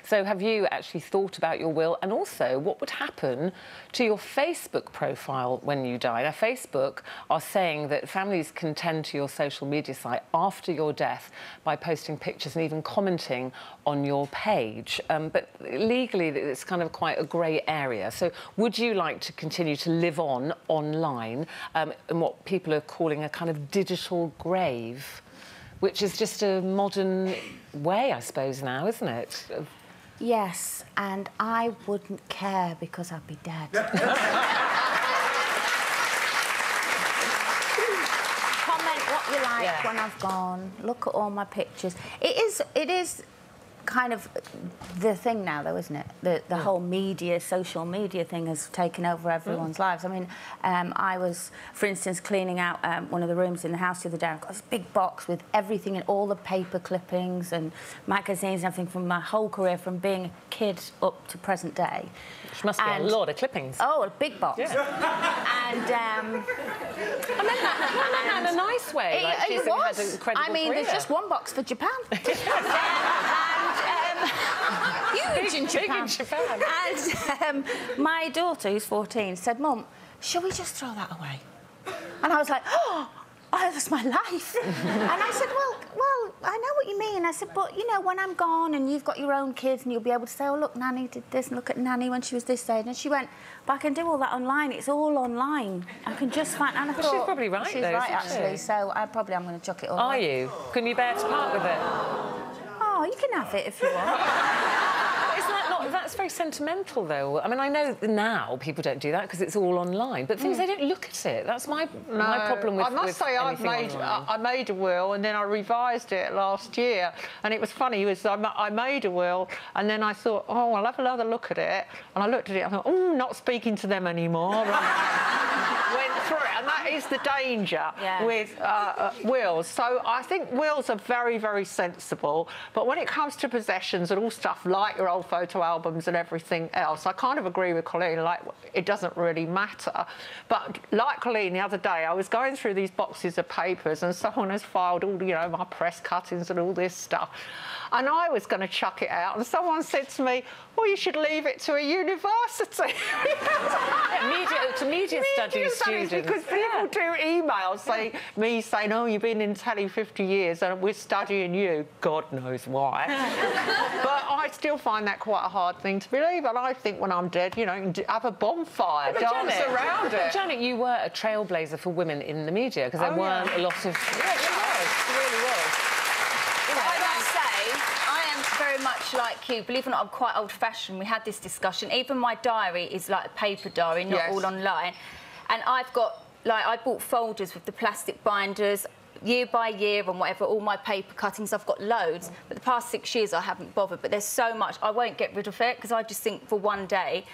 So have you actually thought about your will, and also what would happen to your Facebook profile when you die? Now, Facebook are saying that families can tend to your social media site after your death by posting pictures and even commenting on your page. But legally, it's kind of quite a grey area. So would you like to continue to live on online in what people are calling a kind of digital grave? Which is just a modern way, I suppose, now, isn't it? Yes, and I wouldn't care because I'd be dead. Comment what you like when I've gone. Look at all my pictures. It is kind of the thing now, though, isn't it? The whole media, social media thing has taken over everyone's lives. I mean, I was, for instance, cleaning out one of the rooms in the house the other day. I've got this big box with everything and all the paper clippings and magazines and everything from my whole career, from being a kid up to present day. Which must be a lot of clippings. Oh, a big box. Yeah. And I meant that in a nice way. Like it was. Had an incredible I mean, career. there's just one box for Japan. Huge in Japan. Big in Japan. And my daughter, who's 14, said, "Mum, shall we just throw that away?" And I was like, "Oh, that's my life." And I said, well, I know what you mean. I said, but, you know, when I'm gone and you've got your own kids and you'll be able to say, oh, look, Nanny did this, and look at Nanny when she was this age. And she went, but I can do all that online. It's all online. I can just find... And I thought... She's probably right, she's though, right, isn't actually. she? So I'm going to chuck it all Are away. you? Can you bear to part with it? Oh, you can have it if you want. Isn't that not... That's very sentimental, though. I mean, I know now people don't do that because it's all online, but things, they don't look at it. That's my problem with I must say, I made a will and then I revised it last year, and it was funny. I made a will and then I thought, oh, I'll have another look at it, and I looked at it. I thought, oh, not speaking to them anymore. Went through it, and that is the danger with wills. So I think wills are very, very sensible, but when it comes to possessions and all stuff like your old photo albums and everything else, I kind of agree with Colleen, like, it doesn't really matter. But like Colleen, the other day, I was going through these boxes of papers and someone has filed all, you know, my press cuttings and all this stuff. And I was going to chuck it out, and someone said to me, well, you should leave it to a university. media studies students. Because people do emails saying, oh, you've been in telly 50 years and we're studying you. God knows why. But I still find that quite a hard thing to believe, and I think when I'm dead, you know, you can have a bonfire, dance around it. Janet, you were a trailblazer for women in the media, because there weren't a lot of... Yeah, she was. She really was. I must say, I am very much like you. Believe it or not, I'm quite old-fashioned. We had this discussion. Even my diary is like a paper diary, not all online. And I've got, like, I bought folders with the plastic binders, year by year and whatever, all my paper cuttings. I've got loads, but the past 6 years I haven't bothered. But there's so much, I won't get rid of it, because I just think for one day,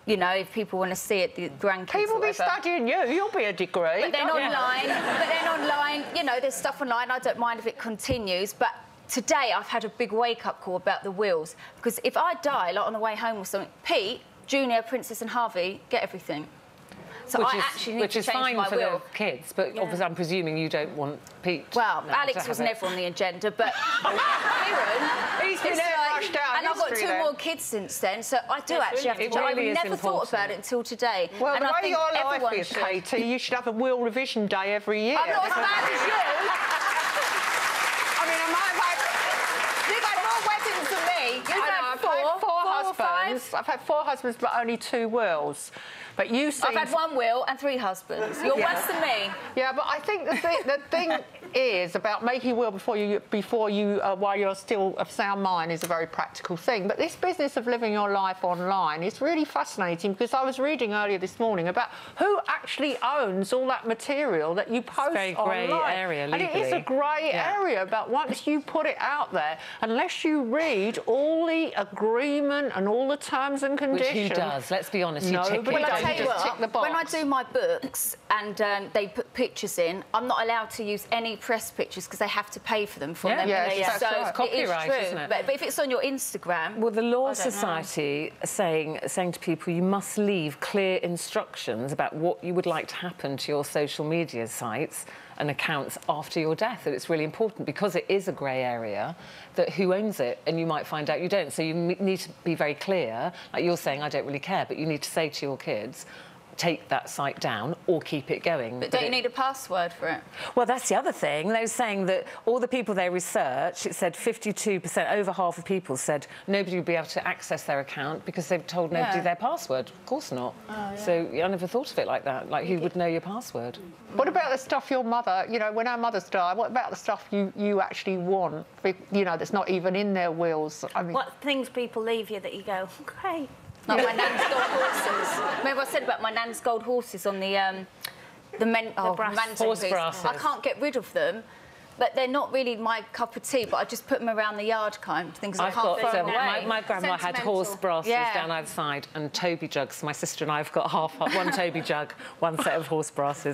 you know, if people want to see it, the grandkids. People be studying you. You'll be a degree. But then online, you know, there's stuff online. I don't mind if it continues. But today I've had a big wake-up call about the wills, because if I die, like on the way home or something, Pete, Junior, Princess and Harvey get everything. So which is fine for the kids, but obviously I'm presuming you don't want Pete. Well, Alex was never on the agenda, but he's been rushed out. And I've got 2 more kids since then, so I do actually have to. I've never thought about it until today. Well, and the I way think your life is, should. Katie, you should have a will revision day every year. I'm not as bad as you. I mean, You've had more weddings than me. You've had four husbands. I've had 4 husbands, but only 2 wills. But you seem... I've had 1 will and 3 husbands. You're worse than me. Yeah, but I think the thing is about making a will before you while you're still of sound mind is a very practical thing. But this business of living your life online is really fascinating, because I was reading earlier this morning about who actually owns all that material that you post online. It's a very grey area legally. And it is a grey area, but once you put it out there, unless you read all the agreement and all the terms and conditions... Which who does? Let's be honest. Well, I tell you what, when I do my books and they put pictures in, I'm not allowed to use any press pictures because they have to pay for them for them. Yes, so right. It's copyright, it is true. isn't it? But if it's on your Instagram... Well, the Law Society are saying to people you must leave clear instructions about what you would like to happen to your social media sites and accounts after your death. And it's really important because it is a grey area that who owns it, and you might find out you don't. So you need to be very clear. Like you're saying, I don't really care, but you need to say to your kids, take that site down or keep it going. But don't you need a password for it? Well, that's the other thing. They were saying that all the people they researched, it said 52%, over half of people said nobody would be able to access their account because they've told nobody their password. Of course not. Oh, yeah. So I never thought of it like that. Like, who would know your password? What about the stuff your mother, you know, when our mothers die, what about the stuff you actually want, you know, that's not even in their wills? I mean... What things people leave you that you go, great? Like my nan's gold horses. Remember I said about my nan's gold horses on the mantelpiece? Horse brasses. I can't get rid of them, but they're not really my cup of tea. But I just put them around the yard kind of things. I've got away. My grandma had horse brasses down either side and Toby jugs. My sister and I have got one Toby jug, one set of horse brasses.